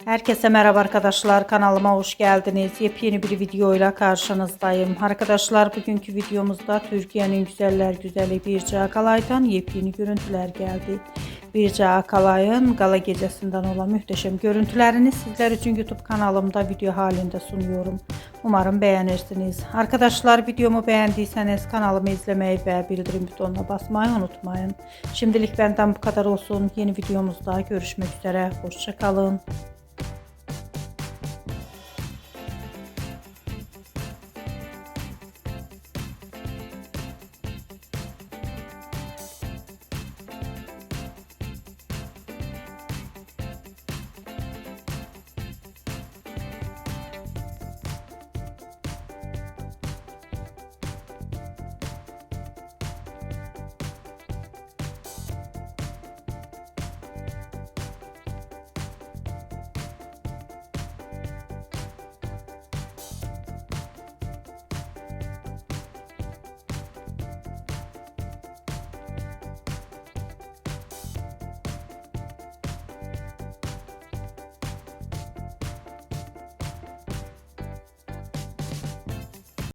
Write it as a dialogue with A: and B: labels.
A: Herkese merhaba arkadaşlar, kanalıma hoş geldiniz. Yepyeni bir videoyla karşınızdayım. Arkadaşlar bugünkü videomuzda Türkiye'nin güzeller güzeli Birce Akalay'dan yepyeni görüntüler geldi. Birce Akalay'ın gala gecesinden olan muhteşem görüntülerini sizler için YouTube kanalımda video halinde sunuyorum. Umarım beğenirsiniz. Arkadaşlar videomu beğendiyseniz kanalımı izlemeyi ve bildirim butonuna basmayı unutmayın. Şimdilik benden bu kadar olsun. Yeni videomuzda görüşmek üzere. Hoşça kalın.